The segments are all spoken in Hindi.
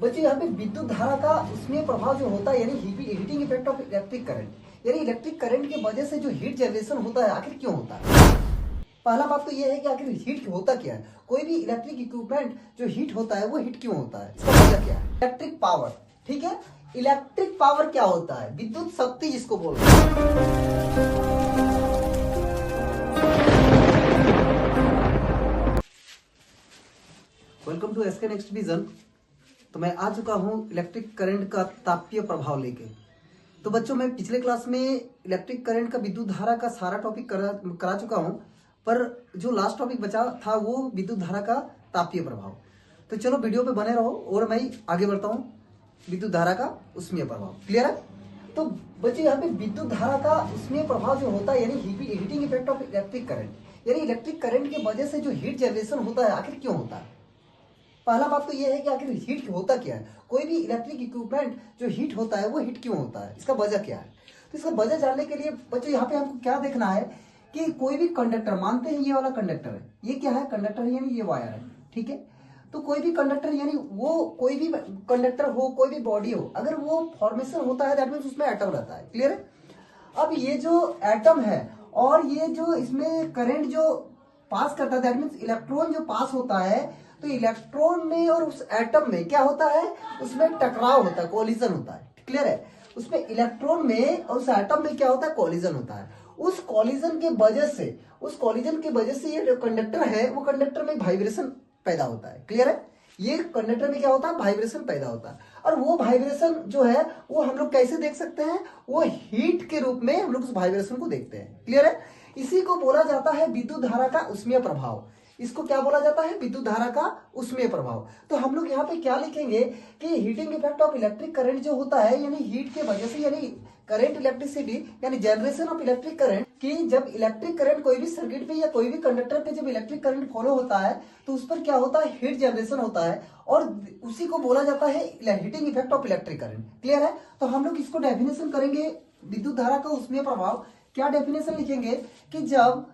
बच्चों यहाँ पे विद्युत धारा का उसमें प्रभाव जो होता है यानी heating effect of electric current, यानी इलेक्ट्रिक करंट की वजह से जो हीट जनरेशन होता है आखिर क्यों होता है। पहला बात तो ये है कि आखिर हीट होता क्या है। कोई भी इलेक्ट्रिक इक्विपमेंट जो हीट होता है वो हीट क्यों होता है, इसका वजह क्या है। इलेक्ट्रिक पावर, ठीक है। इलेक्ट्रिक पावर क्या होता है, विद्युत शक्ति जिसको बोलते हैं। Welcome to SK next vision. तो मैं आ चुका हूं इलेक्ट्रिक करंट का तापीय प्रभाव लेके। तो बच्चों मैं पिछले क्लास में इलेक्ट्रिक करंट का विद्युत धारा का सारा टॉपिक करा चुका हूं, पर जो लास्ट टॉपिक बचा था वो विद्युत धारा का तापीय प्रभाव। तो चलो वीडियो पे बने रहो और मैं आगे बढ़ता हूं विद्युत धारा का उष्मीय प्रभाव। क्लियर है। तो बच्चों यहाँ पे विद्युत धारा का उष्मीय प्रभाव जो होता है यानी heating effect of electric current, यानी इलेक्ट्रिक करंट की वजह से जो हीट जनरेशन होता है आखिर क्यों होता है। पहला बात तो ये है कि आखिर हीट होता क्या है। कोई भी इलेक्ट्रिक इक्विपमेंट जो हीट होता है वो हीट क्यों होता है, इसका वजह क्या है। तो इसका वजह जानने के लिए बच्चों यहाँ पे हमको क्या देखना है कि कोई भी कंडक्टर, मानते हैं ये वाला कंडक्टर है, ये क्या है, कंडक्टर यानी ये वायर है, ठीक है। तो कोई भी कंडक्टर यानी वो कोई भी कंडक्टर हो, कोई भी बॉडी हो, अगर वो फॉर्मेशन होता है दैट मीन्स उसमें एटम रहता है। क्लियर है। अब ये जो एटम है और ये जो इसमें करंट जो पास करता है दैट मीन्स इलेक्ट्रॉन जो पास होता है, तो इलेक्ट्रॉन में और उस एटम में क्या होता है, उसमें टकराव होता है, कोलिजन होता है। क्लियर है। उसमें इलेक्ट्रॉन में और उस एटम में क्या होता है, कोलिजन होता है। उस कोलिजन के वजह से ये जो कंडक्टर है वो कंडक्टर में वाइब्रेशन पैदा होता है। क्लियर है। ये कंडक्टर में क्या होता है, वाइब्रेशन पैदा होता है। और वो वाइब्रेशन जो है वो हम लोग कैसे देख सकते हैं, वो हीट के रूप में हम लोग उस वाइब्रेशन को देखते हैं। क्लियर है। इसी को बोला जाता है विद्युत धारा का उष्मीय प्रभाव। इसको क्या बोला जाता है, विद्युत धारा का उष्मीय प्रभाव। तो हम लोग यहाँ पे क्या लिखेंगे कि heating effect of electric current जो होता है यानी हीट के वजह से, यानी करंट इलेक्ट्रिसिटी यानी जनरेशन ऑफ इलेक्ट्रिक करंट, कि जब इलेक्ट्रिक करंट कोई भी सर्किट पे या कोई भी कंडक्टर पे जब इलेक्ट्रिक करंट फॉलो होता है तो उस पर क्या होता है, हीट जनरेशन होता है और उसी को बोला जाता है heating effect of electric current. Clear है। तो हम लोग इसको डेफिनेशन करेंगे विद्युत धारा का उष्मीय प्रभाव। क्या डेफिनेशन लिखेंगे कि जब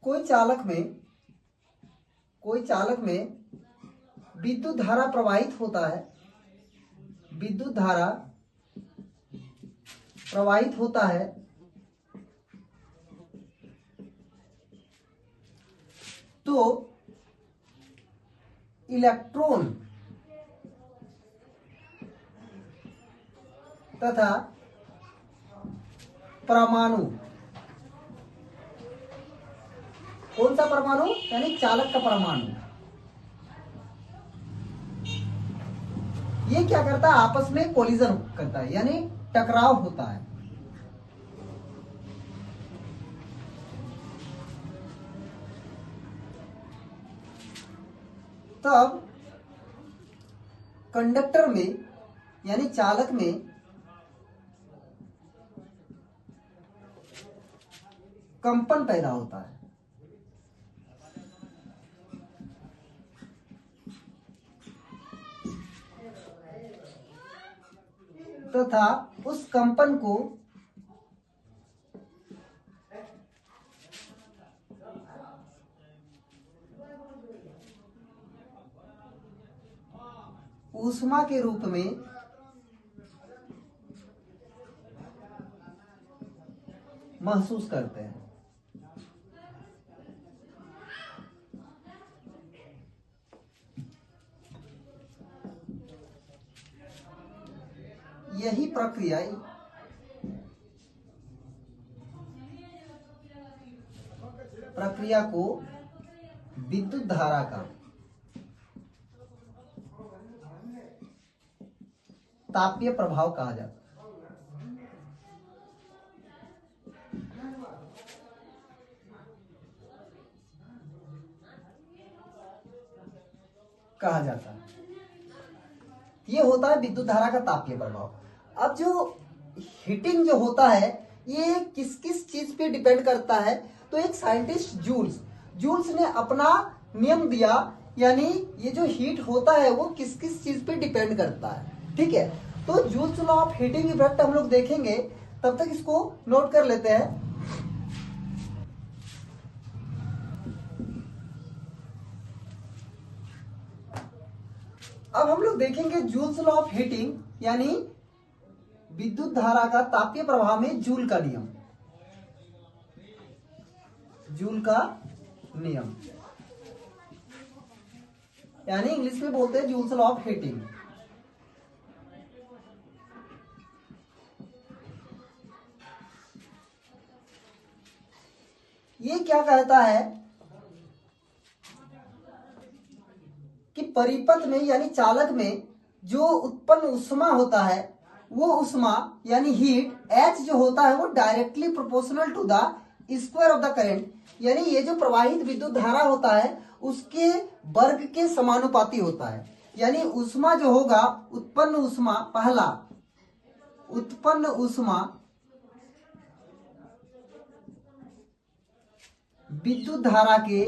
कोई चालक में विद्युत धारा प्रवाहित होता है, विद्युत धारा प्रवाहित होता है, तो इलेक्ट्रॉन तथा परमाणु, कौन सा परमाणु, यानी चालक का परमाणु, ये क्या करता है, आपस में कोलिजन करता है यानी टकराव होता है। तब कंडक्टर में यानी चालक में कंपन पैदा होता है तथा उस कंपन को ऊष्मा के रूप में महसूस करते हैं। यही प्रक्रिया को विद्युत धारा का तापीय प्रभाव कहा जाता है। ये होता है विद्युत धारा का तापीय प्रभाव। अब जो हीटिंग जो होता है ये किस किस चीज पे डिपेंड करता है, तो एक साइंटिस्ट जूल्स ने अपना नियम दिया, यानी ये जो हीट होता है वो किस किस चीज पे डिपेंड करता है। ठीक है। तो joules law of heating effect हम लोग देखेंगे, तब तक इसको नोट कर लेते हैं। अब हम लोग देखेंगे जूल्स लॉ ऑफ हीटिंग यानी विद्युत धारा का तापीय प्रभाव में जूल का नियम। जूल का नियम यानी इंग्लिश में बोलते हैं जूल्स लॉ ऑफ हीटिंग। ये क्या कहता है कि परिपथ में यानी चालक में जो उत्पन्न ऊष्मा होता है वो ऊष्मा यानी हीट H जो होता है वो directly proportional to the square of the current, यानी ये जो प्रवाहित विद्युत धारा होता है उसके वर्ग के समानुपाती होता है। यानी ऊष्मा जो होगा उत्पन्न ऊष्मा, पहला उत्पन्न ऊष्मा विद्युत धारा के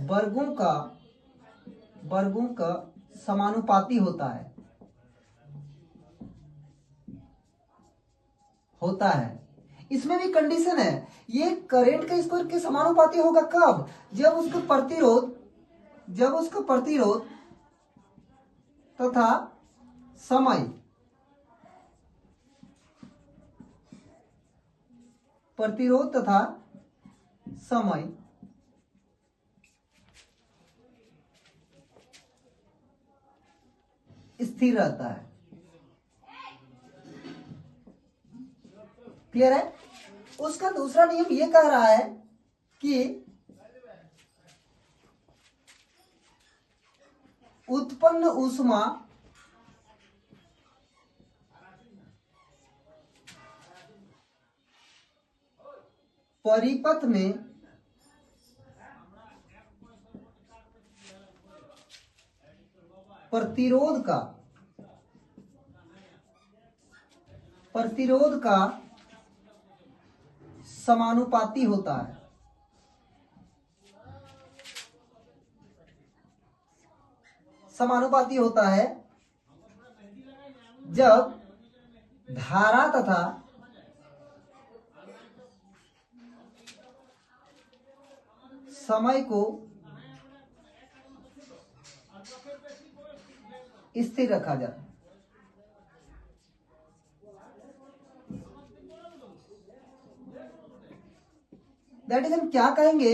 वर्गों का समानुपाती होता है। इसमें भी कंडीशन है, ये करंट के स्क्वायर के समानुपाती होगा कब? जब उसका प्रतिरोध तथा समय स्थिर रहता है। क्लियर है? उसका दूसरा नियम ये कह रहा है कि उत्पन्न ऊष्मा परिपथ में प्रतिरोध का समानुपाती होता है। समानुपाती होता है जब धारा तथा समय को स्थिर रखा जाए। दैट इज हम क्या कहेंगे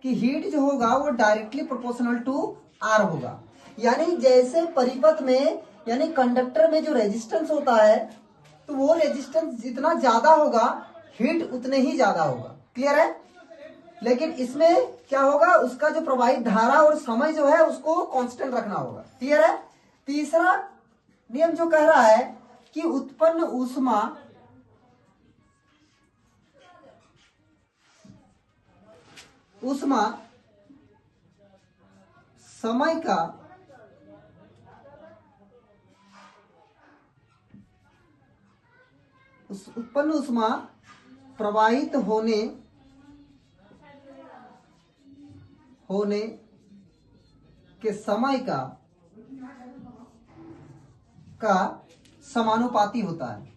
कि हीट जो होगा वो डायरेक्टली प्रोपोर्शनल टू आर होगा। यानी जैसे परिपथ में यानी कंडक्टर में जो रेजिस्टेंस होता है तो वो रेजिस्टेंस जितना ज्यादा होगा हीट उतने ही ज्यादा होगा। क्लियर है? लेकिन इसमें क्या होगा, उसका जो प्रवाहित धारा और समय जो है उसको कांस्टेंट रखना होगा। क्लियर है? तीसरा नियम जो कह रहा है कि उत्पन्न ऊष्मा समय का उत्पन्न ऊष्मा प्रवाहित होने के समय का समानुपाती होता है।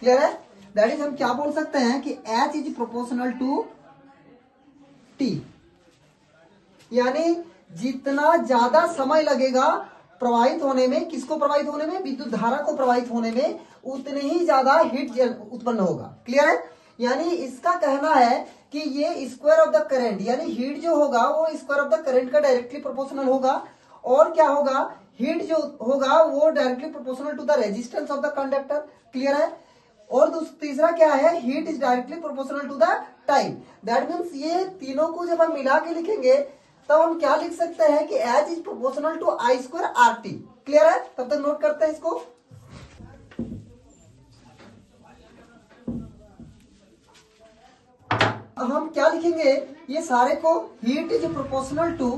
क्लियर है? दैट इज हम क्या बोल सकते हैं कि H is proportional to T, यानी जितना ज्यादा समय लगेगा प्रवाहित होने में, किसको प्रवाहित होने में, विद्युत धारा को प्रवाहित होने में, उतने ही ज्यादा हीट उत्पन्न होगा। क्लियर है? यानी इसका कहना है कि ये स्क्वायर ऑफ द करंट यानी हीट जो होगा वो स्क्वायर ऑफ द करंट का डायरेक्टली प्रोपोर्शनल होगा। और क्या होगा, हीट जो होगा वो directly proportional to the resistance of the conductor. Clear है? और तीसरा क्या है, heat is directly proportional to the time. That means ये तीनों को जब हम मिला के लिखेंगे तब हम क्या लिख सकते हैं कि H is proportional to I square RT। Clear है? तब तक नोट करते हैं इसको। अब हम क्या लिखेंगे, ये सारे को heat is proportional to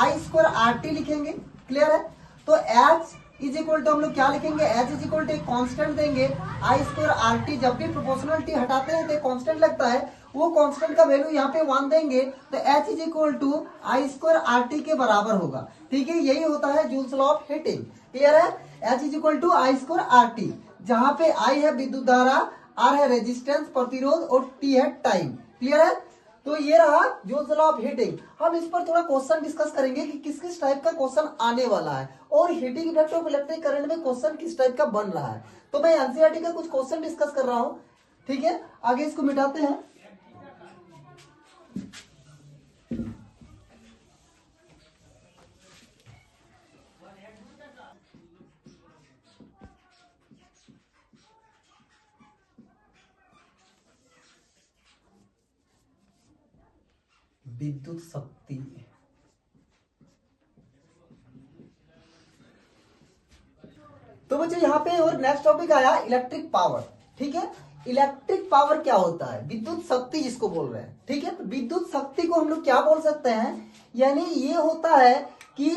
I square RT लिखेंगे। क्लियर है? तो H इज इक्वल टू हम लोग क्या लिखेंगे, H इज इक्वल टू एक कांस्टेंट देंगे I स्क्वायर RT। जब भी प्रोपोर्शनलिटी हटाते हैं तो एक कांस्टेंट लगता है, वो कांस्टेंट का वैल्यू यहाँ पे 1 देंगे तो H is equal to I square RT के बराबर होगा। ठीक है? यही होता है Joule's law of heating. Clear है? H is equal to I square RT। जहां पे आई है विद्युत धारा, आर है रेजिस्टेंस प्रतिरोध और टी है टाइम। क्लियर है? तो ये रहा जोन्स लॉ ऑफ हीटिंग। हम इस पर थोड़ा क्वेश्चन डिस्कस करेंगे कि किस किस टाइप का क्वेश्चन आने वाला है और heating effect of electric current में क्वेश्चन किस टाइप का बन रहा है। तो मैं एनसीईआरटी का कुछ क्वेश्चन डिस्कस कर रहा हूं, ठीक है। आगे इसको मिटाते हैं। विद्युत शक्ति, तो बच्चों यहाँ पे और नेक्स्ट टॉपिक आया इलेक्ट्रिक पावर। ठीक है, इलेक्ट्रिक पावर क्या होता है? विद्युत शक्ति जिसको बोल रहे हैं। ठीक है, तो विद्युत शक्ति को हम लोग क्या बोल सकते हैं? यानी ये होता है कि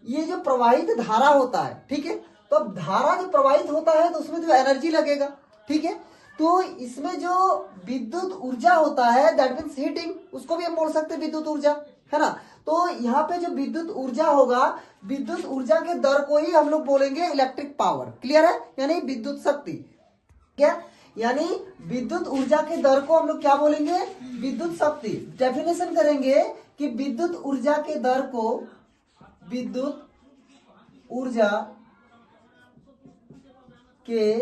ये जो प्रवाहित धारा होता है, ठीक है, तो अब धारा जो प्रवाहित होता है तो उसमें जो एनर्जी लगेगा, ठीक है, तो इसमें जो विद्युत ऊर्जा होता है दैट मीन्स हीटिंग, उसको भी हम बोल सकते हैं विद्युत ऊर्जा, है ना। तो यहाँ पे जो विद्युत ऊर्जा होगा, विद्युत ऊर्जा के दर को ही हम लोग बोलेंगे इलेक्ट्रिक पावर। क्लियर है? यानी विद्युत शक्ति, क्या यानी विद्युत ऊर्जा के दर को हम लोग क्या बोलेंगे? विद्युत शक्ति। डेफिनेशन करेंगे कि विद्युत ऊर्जा के दर को, विद्युत ऊर्जा के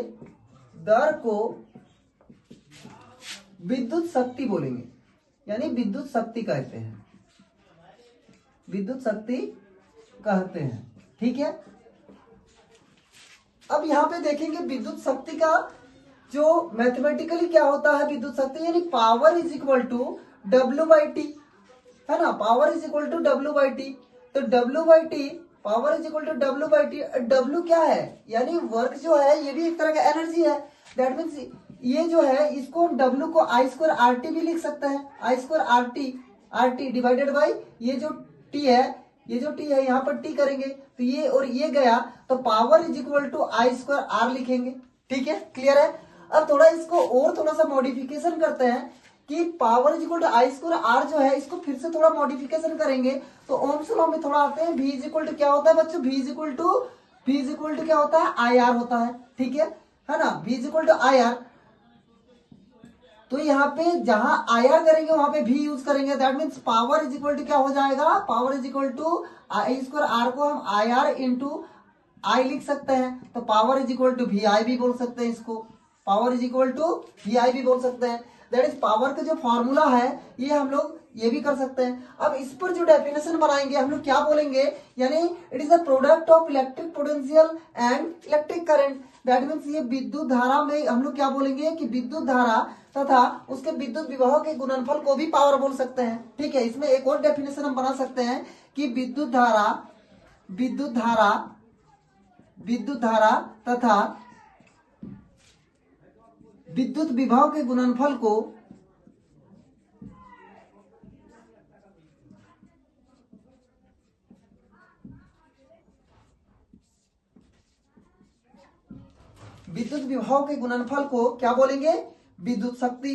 दर को विद्युत शक्ति बोलेंगे, यानी विद्युत शक्ति कहते हैं, विद्युत शक्ति कहते हैं। ठीक है, अब यहां पे देखेंगे विद्युत शक्ति का जो मैथमेटिकली क्या होता है विद्युत शक्ति, यानी power is equal to W by T, है ना। Power is equal to W by T, तो W by T, power is equal to W by T. W क्या है? यानी वर्क जो है ये भी एक तरह का एनर्जी है। दैट मीन्स ये जो है इसको हम डब्ल्यू को आई स्क्वायर आर टी भी लिख सकते हैं, I square R T divided by ये जो टी है, ये जो टी है यहाँ पर टी करेंगे तो ये और ये गया, तो power is equal to I square R लिखेंगे। ठीक है, क्लियर है? अब थोड़ा इसको और थोड़ा सा मॉडिफिकेशन करते हैं कि power is equal to I square R जो है इसको फिर से थोड़ा मॉडिफिकेशन करेंगे तो ओम्स लॉ में थोड़ा आते हैं। v इज इक्वल टू क्या होता है बच्चों? v इज इक्वल टू क्या होता है? आई आर होता है। ठीक है ना, v is equal to I R. तो यहाँ पे जहां आई आर करेंगे वहां पे v यूज करेंगे। That means power is equal to क्या हो जाएगा? Power is equal to I square R को हम आई आर इंटू आई लिख सकते हैं, तो power is equal to V I भी बोल सकते हैं इसको, power is equal to V I भी बोल सकते हैं। दैट इज पावर का जो फॉर्मूला है ये हम लोग ये भी कर सकते हैं। अब इस पर जो डेफिनेशन बनाएंगे हम लोग क्या बोलेंगे? यानी it is a product of electric potential and electric current. That means ये विद्युत धारा में हम लोग क्या बोलेंगे कि विद्युत धारा तथा उसके विद्युत विभव के गुणनफल को भी पावर बोल सकते हैं। ठीक है, इसमें एक और डेफिनेशन हम बना सकते हैं कि विद्युत धारा तथा विद्युत विभव के गुणनफल को क्या बोलेंगे? विद्युत शक्ति।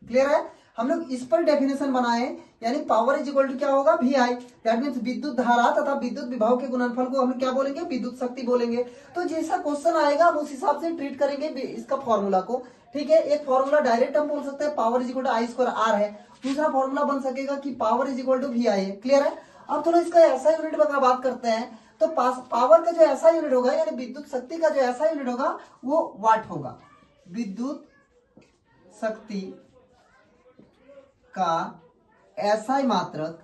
क्लियर है? हम लोग इस पर डेफिनेशन बनाए, यानी पावर इज इक्वल टू क्या होगा? We I. दैट मीन्स विद्युत धारा तथा विद्युत विभव के गुणनफल को हम क्या बोलेंगे? विद्युत शक्ति बोलेंगे। तो जैसा क्वेश्चन आएगा हम उस हिसाब से ट्रीट करेंगे इसका फॉर्मूला को। ठीक है, एक फॉर्मूला डायरेक्ट हम बोल सकते हैं power is equal to I square R है, दूसरा फॉर्मूला बन सकेगा कि power is equal to V I है। क्लियर है? अब थोड़ा इसका ऐसा यूनिट का बात करते हैं, तो पावर का जो ऐसा यूनिट होगा यानी विद्युत शक्ति का जो ऐसा यूनिट होगा वो वाट होगा। विद्युत शक्ति का एसआई मात्रक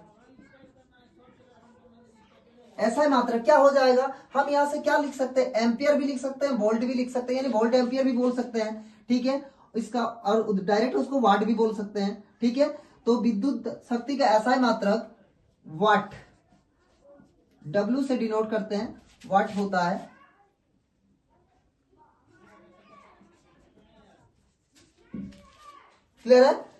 क्या हो जाएगा? हम यहां से क्या लिख सकते हैं? एम्पियर भी लिख सकते हैं, वोल्ट भी लिख सकते हैं, यानी वोल्ट एम्पियर भी बोल सकते हैं। ठीक है, इसका और डायरेक्ट उसको वाट भी बोल सकते हैं। ठीक है, तो विद्युत शक्ति का एसआई मात्रक वाट, डब्ल्यू से डिनोट करते हैं, वाट होता है। क्लियर है?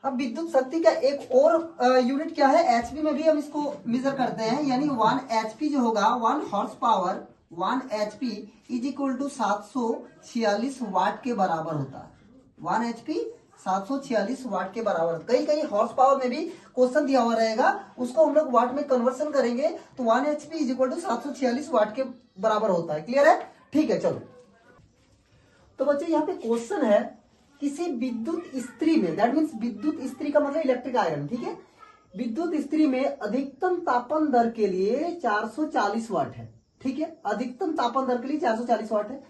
अब विद्युत शक्ति का एक और यूनिट क्या है? एचपी में भी हम इसको मेजर करते हैं, यानी 1 एचपी जो होगा 1 horsepower 1 HP is equal to 746 watt के बराबर होता है। 1 एचपी 746 वाट के बराबर। कहीं कहीं हॉर्स पावर में भी क्वेश्चन दिया हुआ रहेगा, उसको हम लोग वाट में कन्वर्सन करेंगे तो 1 HP is equal to 746 watt के बराबर होता है। क्लियर है? ठीक है, चलो। तो बच्चों यहाँ पे क्वेश्चन है, किसी विद्युत इस्त्री में, दैट मीन्स विद्युत इस्त्री का मतलब इलेक्ट्रिक आयरन, ठीक है, विद्युत इस्त्री में अधिकतम तापन दर के लिए 440 वाट है। ठीक है, अधिकतम तापन दर के लिए 440 वाट है।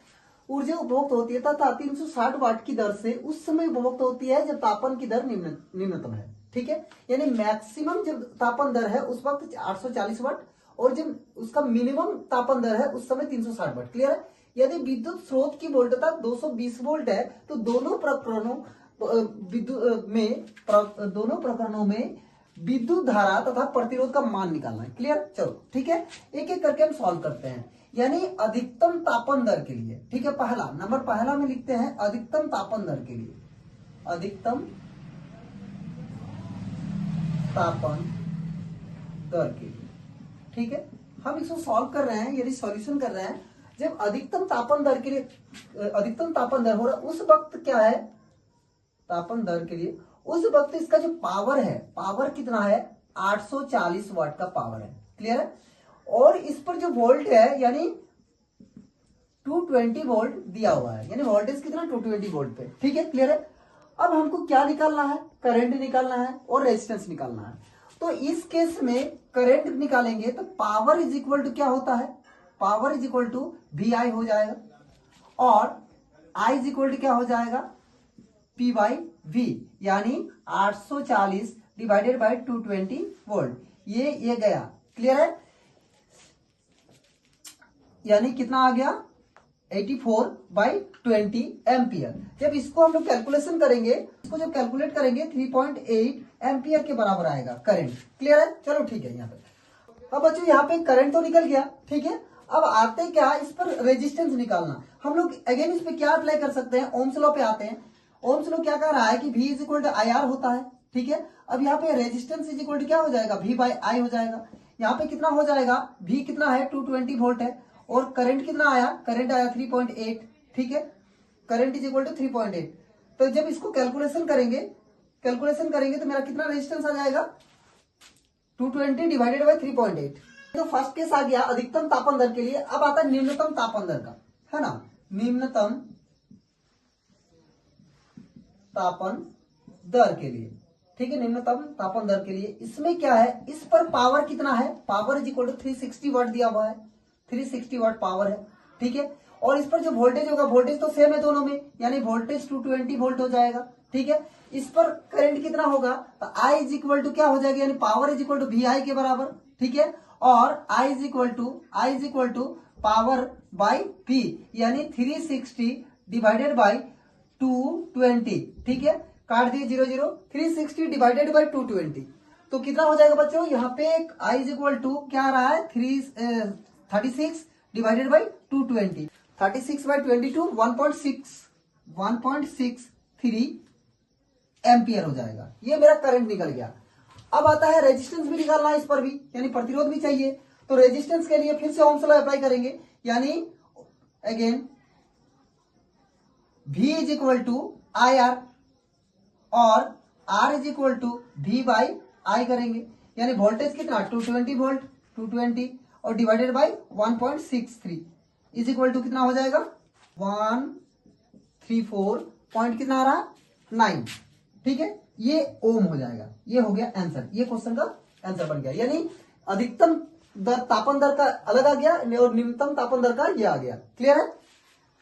ऊर्जा उपभोक्त होती है तथा 360 वाट की दर से उस समय उपभोक्त होती है जब तापन की दर निम्नतम है। ठीक है, यानी मैक्सिमम जब तापन दर है उस वक्त 840 वाट, और जब उसका मिनिमम तापन दर है उस समय 360 वाट। क्लियर है? यदि विद्युत स्रोत की वोल्टता 220 वोल्ट है तो दोनों प्रकरणों में विद्युत धारा तथा प्रतिरोध का मान निकालना है। क्लियर? चलो ठीक है, एक एक करके हम सॉल्व करते हैं। यानी अधिकतम तापन दर के लिए, ठीक है, नंबर पहला में लिखते हैं अधिकतम तापन दर के लिए, अधिकतम तापन दर के लिए। ठीक है, हम इसको सॉल्व कर रहे हैं, यदि सॉल्यूशन कर रहे हैं, जब अधिकतम तापन दर के लिए, अधिकतम तापन दर हो रहा है उस वक्त क्या है, तापन दर के लिए उस वक्त इसका जो पावर है, पावर कितना है, 840 वाट का पावर है। क्लियर है? और इस पर जो वोल्ट है यानी 220 वोल्ट दिया हुआ है, यानी वोल्टेज कितना, 220 वोल्ट पे। ठीक है, क्लियर है? अब हमको क्या निकालना है, करंट निकालना है और रेजिस्टेंस निकालना है। तो इस केस में करंट निकालेंगे तो पावर इज इक्वल टू क्या होता है, power is equal to VI हो जाएगा, और I इज इक्वल टू क्या हो जाएगा, P/V, यानी 840 डिवाइडेड बाई 220 वोल्ट। ये गया। क्लियर है? यानी कितना आ गया, 84/20 एम्पियर। जब इसको हम लोग कैलकुलेशन करेंगे, इसको जब कैलकुलेट करेंगे 3.8 एम्पियर के बराबर आएगा करंट। क्लियर है? चलो ठीक है। यहाँ पे अब बच्चों यहाँ पे करंट तो निकल गया। ठीक है, अब आते क्या, इस पर रेजिस्टेंस निकालना। हम लोग अगेन इस पे क्या अप्लाई कर सकते हैं, ओम्स लॉ पे आते हैं। ओम्स लॉ क्या कह रहा है कि V is equal to IR होता है। ठीक है, अब यहाँ पे रेजिस्टेंस इज इक्वल टू क्या हो जाएगा, V/I हो जाएगा। यहाँ पे कितना हो जाएगा, V कितना है, 220 वोल्ट है, और करंट कितना आया, करंट आया 3.8। ठीक है, करंट इज इक्वल टू 3.8। तो जब इसको कैलकुलेशन करेंगे तो मेरा कितना रेजिस्टेंस आ जाएगा, 220 डिवाइडेड बाई 3.8। तो फर्स्ट केस आ गया अधिकतम तापन दर के लिए। अब आता है निम्नतम तापन दर का, है ना, निम्नतम तापन दर के लिए। ठीक है, निम्नतम तापन दर के लिए इसमें क्या है, इस पर पावर कितना है, पावर इज इक्वल टू 360 वाट दिया हुआ है, 360 वाट पावर है। ठीक है, और इस पर जो वोल्टेज होगा, वोल्टेज तो सेम है दोनों में, यानी वोल्टेज 220 वोल्ट हो जाएगा। ठीक है, इस पर करंट कितना होगा, तो I इज इक्वल टू क्या हो जाएगा, यानी power is equal to VI के बराबर। ठीक है, और I is equal to power by P, यानी 360 डिवाइडेड बाई 220। ठीक है, काट दिए 0 360 डिवाइडेड बाई 220 तो कितना हो जाएगा बच्चों, यहाँ पे I इज इक्वल टू क्या आ रहा है, 36 डिवाइडेड बाई 220, 36/22 1.63 एम्पियर हो जाएगा। ये मेरा करंट निकल गया। अब आता है रेजिस्टेंस भी निकालना है इस पर भी, यानी प्रतिरोध भी चाहिए। तो रेजिस्टेंस के लिए फिर से ओम्स लॉ अप्लाई करेंगे, यानी again V is equal to IR और R is equal to V/I करेंगे, यानी वोल्टेज कितना, 220 वोल्ट, 220 और divided by 1.63 is equal to कितना हो जाएगा, 134 पॉइंट कितना आ रहा, 9। ठीक है, ये ओम हो जाएगा। ये हो गया आंसर, ये क्वेश्चन का आंसर बन गया। यानी अधिकतम दर तापन दर का अलग आ गया और निम्नतम तापन दर का ये आ गया। क्लियर है?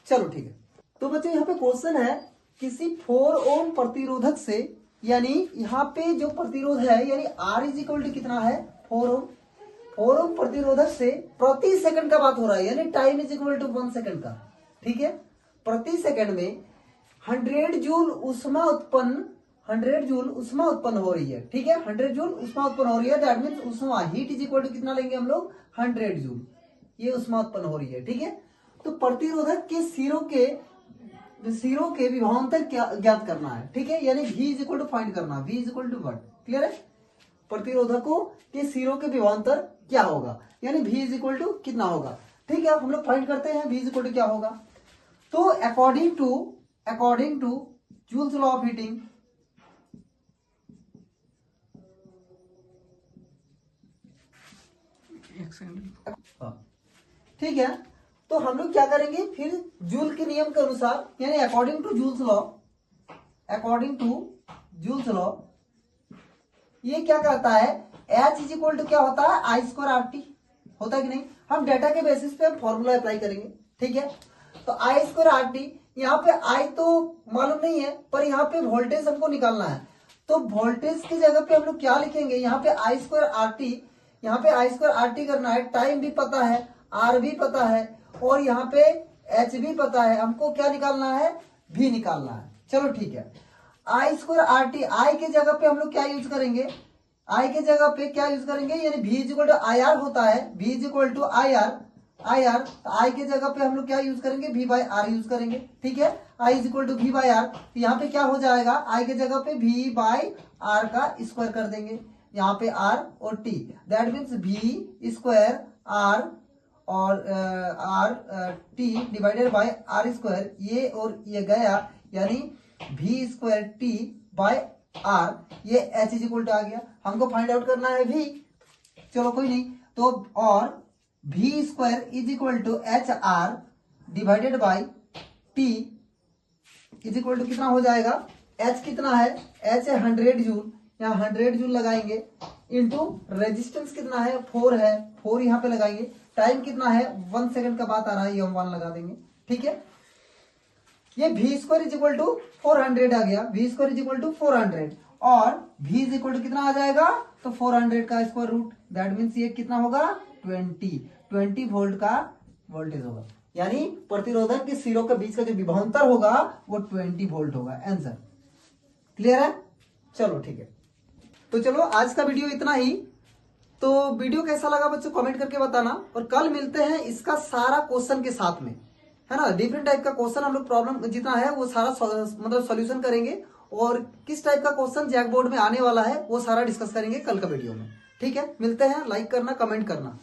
चलो ठीक है। तो बच्चों यहाँ पे क्वेश्चन है, किसी 4 ओम प्रतिरोधक से, यानी यहाँ पे जो प्रतिरोध है, यानी R इज इक्वल टू कितना है, 4 ओम प्रतिरोधक से प्रति सेकंड का बात हो रहा है, यानी time is equal to 1 second का। ठीक है, प्रति सेकंड में 100 जूल उष्मा उत्पन्न हो रही है। ठीक है, 100 जूल उष्मा उत्पन्न हो रही है, दैट मींस उष्मा, हीट इज इक्वल टू कितना लेंगे हम लोग, 100 जूल, ये उष्मा उत्पन्न हो रही है। ठीक है, तो प्रतिरोधक के सिरों के विभवांतर ज्ञात करना है। ठीक है, यानी V is equal to find करना, V is equal to what. Clear है? प्रतिरोधकों के सिरों के विभवांतर क्या होगा, यानी V इज इक्वल टू कितना होगा। ठीक है, हम लोग फाइंड करते हैं V इज इक्वल टू क्या होगा। तो according to Joule's law of heating, एक सेकंड। हाँ, ठीक है। तो हम लोग क्या करेंगे फिर जूल के नियम के अनुसार, यानी according to Joule's law, according to Joule's law ये क्या कहता है, H इज इक्वल टू क्या होता है, आई स्क्वायर आर टी होता है कि नहीं। हम डेटा के बेसिस पे हम फॉर्मूला अप्लाई करेंगे, ठीक है। तो आई स्क्वायर आर टी, यहाँ पे आई तो मालूम नहीं है, पर यहाँ पे वोल्टेज हमको निकालना है। तो वोल्टेज की जगह पे हम लोग क्या लिखेंगे, यहाँ पे आई स्क्वायर आर टी, यहाँ पे आई स्क्वायर आर टी करना है। टाइम भी पता है, आर भी पता है, और यहाँ पे एच भी पता है। हमको क्या निकालना है, भी निकालना है। चलो ठीक है। आई स्क्वायर आर टी, आई के जगह पे हम लोग क्या यूज करेंगे, आई के जगह पे क्या यूज करेंगे, यानी v is equal to I R होता है, v is equal to I R, I R. I के जगह पे हम लोग क्या यूज करेंगे, v बाई आर यूज करेंगे, ठीक है। I is equal to v by R, तो यहाँ पे क्या हो जाएगा, आई के जगह पे v बाई आर का स्क्वायर कर देंगे, यहाँ पे r और t, that means v square R और R T divided by R square, ये और ये गया, यानी v square T by R, ये h इज इक्वल टू आ गया। हमको फाइंड आउट करना है v, चलो कोई नहीं। तो और v square is equal to H R divided by t is equal to कितना हो जाएगा, h कितना है, h है 100 जूल, यहाँ 100 जूल लगाएंगे, इंटू रेजिस्टेंस कितना है, 4 है, 4 यहाँ पे लगाएंगे। टाइम कितना है, 1 सेकंड का बात आ रहा है, ये हम 1 लगा देंगे, ठीक है। ये v square is equal to 400 आ गया, v square is equal to 400, और v इज इक्वल टू कितना आ जाएगा, तो 400 का स्क्वायर रूट, दैट मीन्स ये कितना होगा, 20 वोल्ट का वोल्टेज होगा, यानी प्रतिरोधक के सिरों के बीच का जो विभवांतर होगा वो 20 वोल्ट होगा। आंसर क्लियर है, चलो ठीक है। तो चलो आज का वीडियो इतना ही। तो वीडियो कैसा लगा बच्चों कमेंट करके बताना, और कल मिलते हैं इसका सारा क्वेश्चन के साथ में, है ना। डिफरेंट टाइप का क्वेश्चन हम लोग प्रॉब्लम जितना है वो सारा मतलब सॉल्यूशन करेंगे, और किस टाइप का क्वेश्चन जैक बोर्ड में आने वाला है वो सारा डिस्कस करेंगे कल का वीडियो में, ठीक है। मिलते हैं, लाइक करना, कमेंट करना।